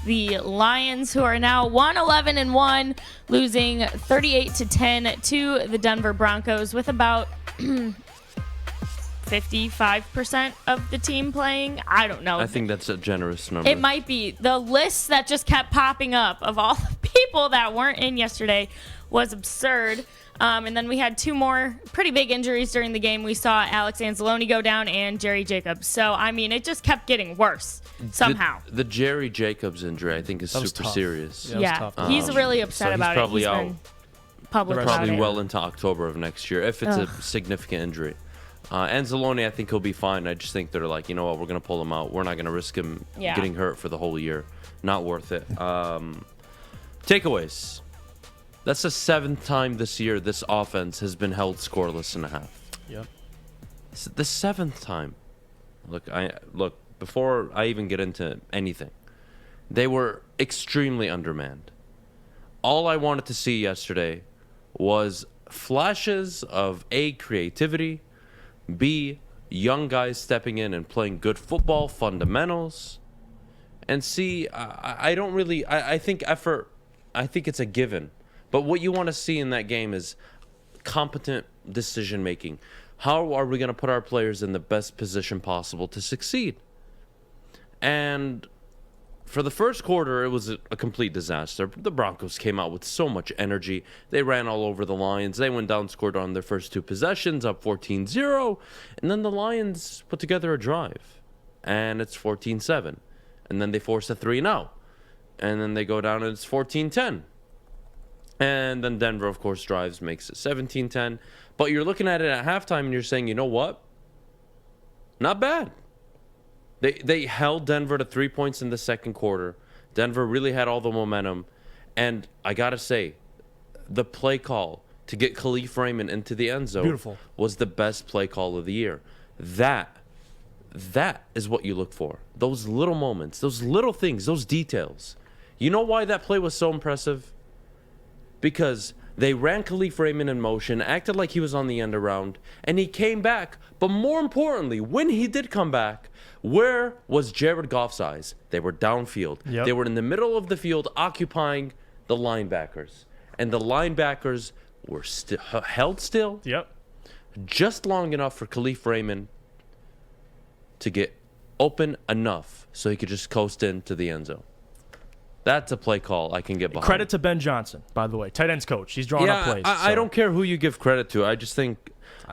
the Lions, who are now 1-11-1, losing 38-10 to the Denver Broncos with about 55% of the team playing. I don't know. I think that's a generous number. It might be. The list that just kept popping up of all the people that weren't in yesterday was absurd. And then we had two more pretty big injuries during the game. We saw Alex Anzalone go down and Jerry Jacobs. So, I mean, it just kept getting worse somehow. The Jerry Jacobs injury, I think, is super serious. Yeah, he's really upset about it. Probably He's out. been public Probably about it. well into October of next year, if it's a significant injury. Anzalone, I think he'll be fine. I just think they're like, you know what, we're going to pull him out. We're not going to risk him getting hurt for the whole year. Not worth it. Takeaways. That's the 7th time this year this offense has been held scoreless in a half. Yep. It's the 7th time. Look, before I even get into anything, they were extremely undermanned. All I wanted to see yesterday was flashes of A, creativity, B, young guys stepping in and playing good football fundamentals, and C, I think effort, I think it's a given. But what you want to see in that game is competent decision making. How are we going to put our players in the best position possible to succeed? And for the first quarter, it was a complete disaster. The Broncos came out with so much energy. They ran all over the Lions. They went down, scored on their first 2 possessions, up 14-0. And then the Lions put together a drive, and it's 14-7. And then they force a 3-0. And then they go down, and it's 14-10. And then Denver, of course, drives, makes it 17-10. But you're looking at it at halftime, and you're saying, you know what? Not bad. They held Denver to 3 points in the second quarter. Denver really had all the momentum. And I got to say, the play call to get Khalif Raymond into the end zone was the best play call of the year. That is what you look for. Those little moments, those little things, those details. You know why that play was so impressive? Because they ran Khalif Raymond in motion, acted like he was on the end around, and he came back. But more importantly, when he did come back, where was Jared Goff's eyes? They were downfield. Yep. They were in the middle of the field occupying the linebackers. And the linebackers were held still just long enough for Khalif Raymond to get open enough so he could just coast into the end zone. That's a play call I can get behind. Credit to Ben Johnson, by the way, tight ends coach. He's drawing up plays. I don't care who you give credit to. I just think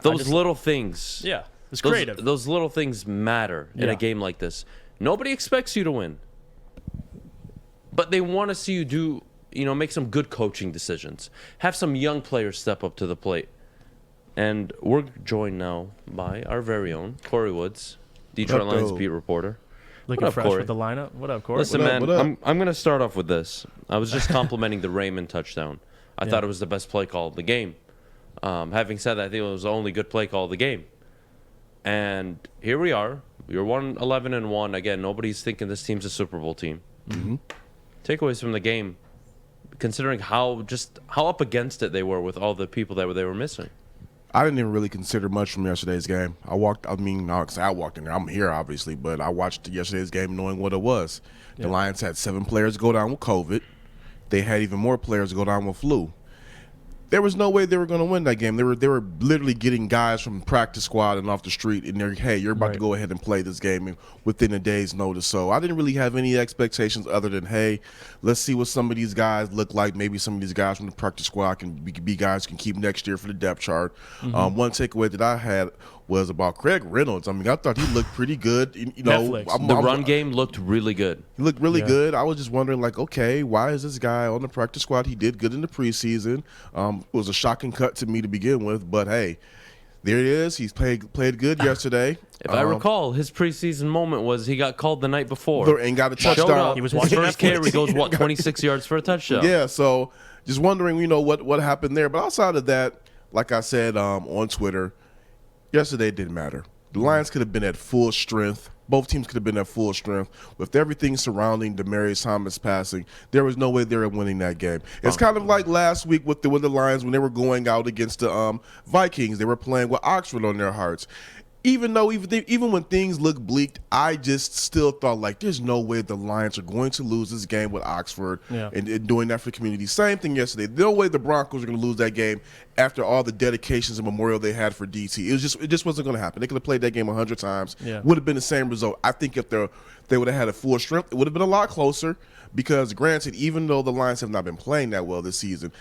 those little things. Yeah, it's creative. Those little things matter in a game like this. Nobody expects you to win, but they want to see you make some good coaching decisions. Have some young players step up to the plate. And we're joined now by our very own Kory Woods, Detroit Lions beat reporter. Looking fresh with the lineup. What up, Kory? Listen, man, I'm going to start off with this. I was just complimenting the Raymond touchdown. I thought it was the best play call of the game. Having said that, I think it was the only good play call of the game. And here we are. You're 1-11-1. Again, nobody's thinking this team's a Super Bowl team. Mm-hmm. Takeaways from the game, considering how up against it they were with all the people that they were missing. I didn't even really consider much from yesterday's game. I walked in there. I'm here, obviously, but I watched yesterday's game knowing what it was. The Lions had 7 players go down with COVID. They had even more players go down with flu. There was no way they were going to win that game. They were literally getting guys from practice squad and off the street, and they're, hey, you're about to go ahead and play this game within a day's notice. So I didn't really have any expectations other than, hey, let's see what some of these guys look like. Maybe some of these guys from the practice squad can be guys can keep next year for the depth chart. One takeaway that I had was about Craig Reynolds. I mean, I thought he looked pretty good. The run game looked really good. He looked really good. I was just wondering, like, okay, why is this guy on the practice squad? He did good in the preseason. It was a shocking cut to me to begin with, but hey, there it is. He's played good yesterday. If I recall, his preseason moment was he got called the night before and got a touchdown. He was watching his first carry goes 26 yards for a touchdown. Yeah, so just wondering, what happened there. But outside of that, like I said on Twitter, yesterday it didn't matter. The Lions could have been at full strength. Both teams could have been at full strength. With everything surrounding Demaryius Thomas passing, there was no way they were winning that game. It's kind of like last week with the Lions when they were going out against the Vikings. They were playing with Oxford on their hearts. even when things look bleak, I just still thought like there's no way the Lions are going to lose this game with Oxford and doing that for the community. Same thing yesterday. No way the Broncos are going to lose that game after all the dedications and memorial they had for DT. It just wasn't going to happen. They could have played that game 100 times. Yeah. Would have been the same result. I think if they would have had a full strength, it would have been a lot closer. Because granted, even though the Lions have not been playing that well this season,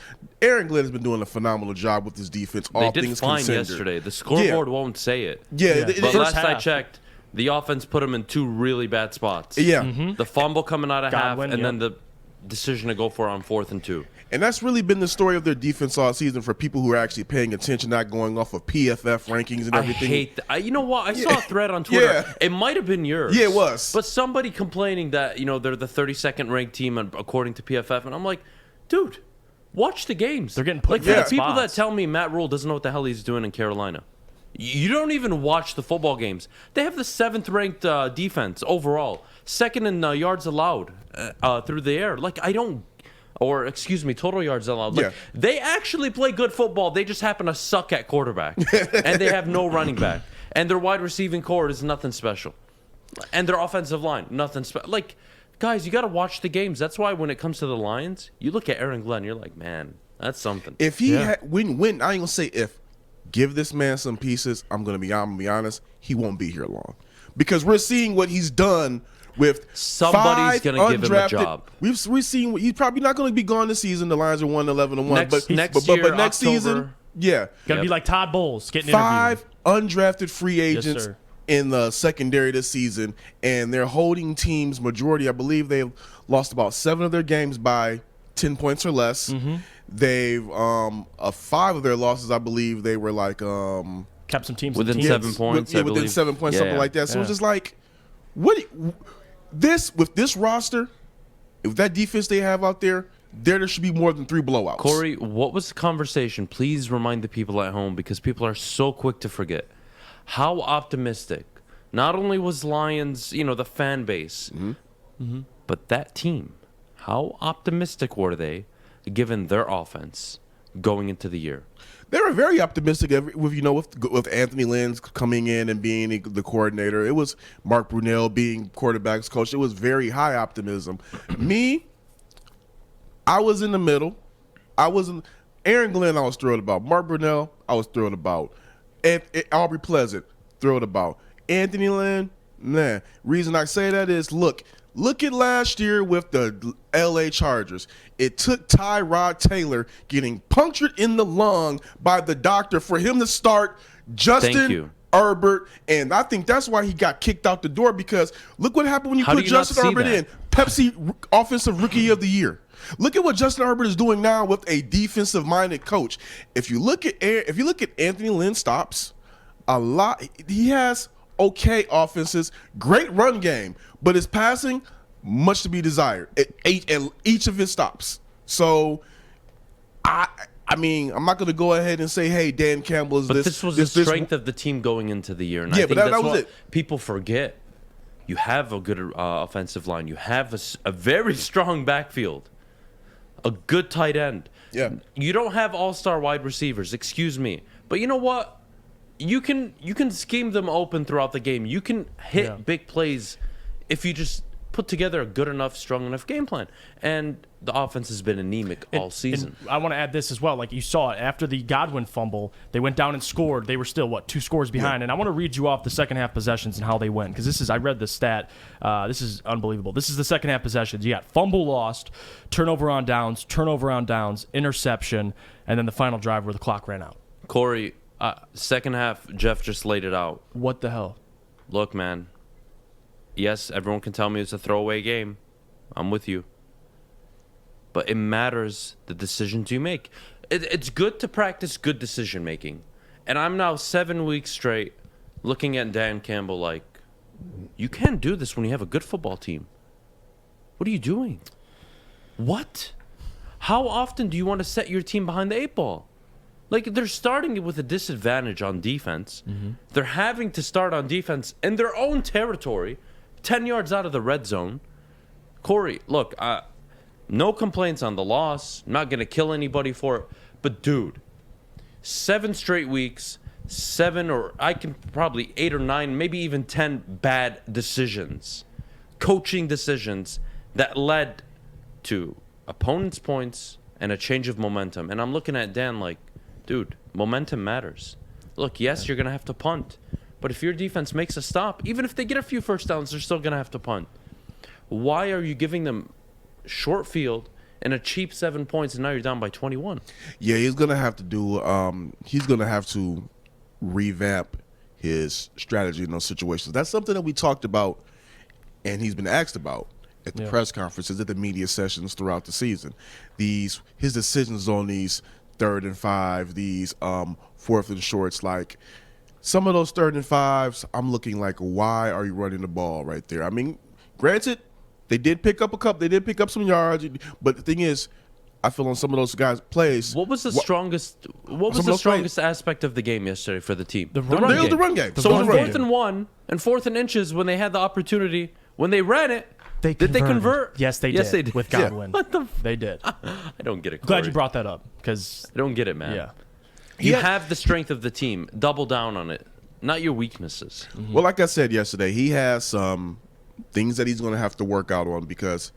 Aaron Glenn has been doing a phenomenal job with his defense. All they did fine yesterday. The scoreboard won't say it. Yeah. But last I checked, the offense put them in 2 really bad spots. Yeah. The fumble coming out of half, and then the decision to go for it on 4th and 2. And that's really been the story of their defense all season for people who are actually paying attention, not going off of PFF rankings and everything. I hate that. You know what? I saw a thread on Twitter. Yeah. It might have been yours. Yeah, it was. But somebody complaining that, they're the 32nd ranked team according to PFF. And I'm like, dude, watch the games. They're getting put in the people that tell me Matt Rule doesn't know what the hell he's doing in Carolina. You don't even watch the football games. They have the 7th ranked defense overall. 2nd in yards allowed through the air. Total yards allowed. They actually play good football. They just happen to suck at quarterback. And they have no running back. And their wide receiving core is nothing special. And their offensive line, nothing special. Guys, you got to watch the games. That's why when it comes to the Lions, you look at Aaron Glenn, you're like, man, that's something. If he when I ain't going to say if. Give this man some pieces. I'm going to be honest. He won't be here long. Because we're seeing what he's done with somebody's going to give him a job. We're seeing he's probably not going to be gone this season. The Lions are 1-11-1, but next October, season, going to be like Todd Bowles getting 5 undrafted free agents in the secondary this season, and they're holding teams majority. I believe they've lost about 7 of their games by 10 points or less. Mm-hmm. They've 5 of their losses, I believe they were kept some teams within 7 points. Within 7 points, something like that. So it's just like, with this roster, if that defense they have out there, there should be more than 3 blowouts. Kory, what was the conversation? Please remind the people at home, because people are so quick to forget. How optimistic not only was Lions, the fan base, but that team. How optimistic were they, given their offense, going into the year? They were very optimistic with Anthony Lynn coming in and being the coordinator. It was Mark Brunell being quarterback's coach. It was very high optimism. Me, I was in the middle. Aaron Glenn, I was thrilled about. Mark Brunell, I was thrilled about. And Aubrey Pleasant, thrilled about. Anthony Lynn, nah. Reason I say that is, look at last year with the L.A. Chargers. It took Tyrod Taylor getting punctured in the lung by the doctor for him to start Justin Herbert, and I think that's why he got kicked out the door, because look what happened when you put Justin Herbert in. Pepsi Offensive Rookie of the Year. Look at what Justin Herbert is doing now with a defensive-minded coach. If you look at Anthony Lynn stops, he has okay offenses, great run game, but his passing, much to be desired at each of his stops. So, I mean, I'm not going to go ahead and say, hey, Dan Campbell is but this was the strength of the team going into the year. And I think that's what it. People forget. You have a good offensive line. You have a very strong backfield. A good tight end. Yeah. You don't have all-star wide receivers, excuse me. But you know what? You can scheme them open throughout the game. You can hit big plays if you just put together a good enough, strong enough game plan. And the offense has been anemic all season. And I want to add this as well. Like you saw it, after the Godwin fumble, they went down and scored. They were still, 2 scores behind? Yeah. And I want to read you off the second half possessions and how they went, because I read the stat. This is unbelievable. This is the second half possessions. You got fumble lost, turnover on downs, interception, and then the final drive where the clock ran out. Kory, second half, Jeff just laid it out. What the hell? Look, man. Yes, everyone can tell me it's a throwaway game. I'm with you. But it matters the decisions you make. It's good to practice good decision making. And I'm now 7 weeks straight looking at Dan Campbell like, you can't do this when you have a good football team. What are you doing? What? How often do you want to set your team behind the 8 ball? Like, they're starting with a disadvantage on defense. Mm-hmm. They're having to start on defense in their own territory, 10 yards out of the red zone. Kory, look, no complaints on the loss. I'm not going to kill anybody for it. But, dude, 7 straight weeks, 7 or I can probably 8 or 9, maybe even 10 bad decisions, coaching decisions that led to opponents' points and a change of momentum. And I'm looking at Dan like, dude, momentum matters. Look, yes, you're going to have to punt. But if your defense makes a stop, even if they get a few first downs, they're still going to have to punt. Why are you giving them short field and a cheap 7 points, and now you're down by 21? Yeah, he's gonna have to do. He's gonna have to revamp his strategy in those situations. That's something that we talked about, and he's been asked about at the press conferences, at the media sessions throughout the season. His decisions on these 3rd and 5, these 4th and shorts, like some of those 3rd and 5s, I'm looking like, why are you running the ball right there? I mean, granted, they did pick up a couple. They did pick up some yards, but the thing is, I feel on some of those guys' plays. What was the strongest? What was the strongest aspect of the game yesterday for the team? The run game. So on 4th and 1 and 4th and inches, when they had the opportunity, when they ran it, did they convert? Yes, they did. Yes, they did. With Godwin. What the? They did. I don't get it. Kory. Glad you brought that up because I don't get it, man. Yeah. You have the strength of the team. Double down on it, not your weaknesses. Mm-hmm. Well, like I said yesterday, he has some things that he's going to have to work out on because,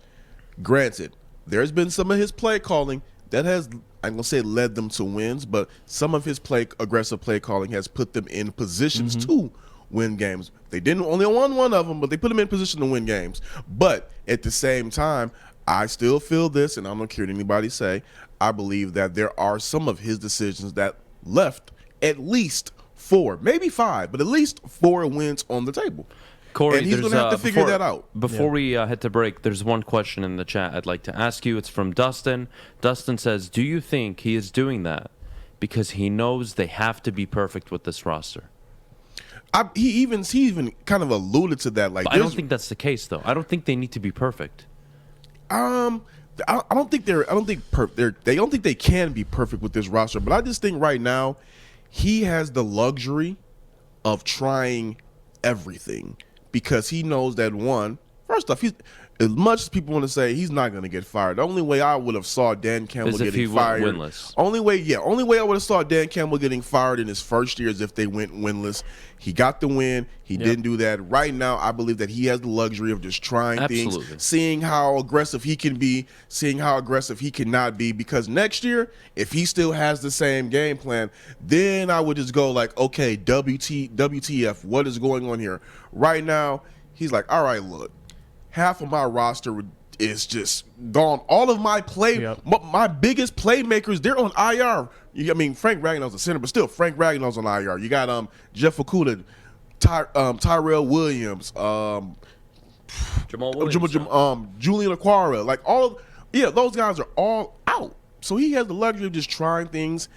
granted, there's been some of his play calling that has, I'm going to say, led them to wins, but some of his aggressive play calling has put them in positions to win games. They didn't only won one of them, but they put them in position to win games. But at the same time, I still feel this, and I'm not care what anybody say, I believe that there are some of his decisions that left at least 4, maybe 5, but at least 4 wins on the table. Kory, and he's going to have to figure that out. Before we head to break, there's one question in the chat I'd like to ask you. It's from Dustin. Dustin says, do you think he is doing that because he knows they have to be perfect with this roster? He even kind of alluded to that. Like, but I don't think that's the case, though. I don't think they need to be perfect. I don't think they can be perfect with this roster. But I just think right now he has the luxury of trying everything. Because he knows that, first off, as much as people want to say he's not going to get fired, the only way I would have saw Dan Campbell getting fired, winless. Only way I would have saw Dan Campbell getting fired in his first year is if they went winless. He got the win. He didn't do that. Right now, I believe that he has the luxury of just trying things, seeing how aggressive he can be, seeing how aggressive he cannot be. Because next year, if he still has the same game plan, then I would just go like, okay, WTF, what is going on here? Right now, he's like, all right, look, half of my roster is just gone. All of my my biggest playmakers, they're on IR. I mean, Frank Ragnall's a center, but still, Frank Ragnall's on IR. You got Jeff Okudah, Tyrell Williams, Jamal Williams, Julian Aquara, like those guys are all out. So he has the luxury of just trying things.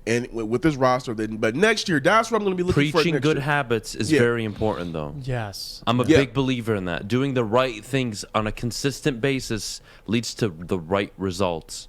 And with this roster, but next year, that's what I'm going to be looking for. Preaching good habits is very important, though. Yes. I'm a big believer in that. Doing the right things on a consistent basis leads to the right results.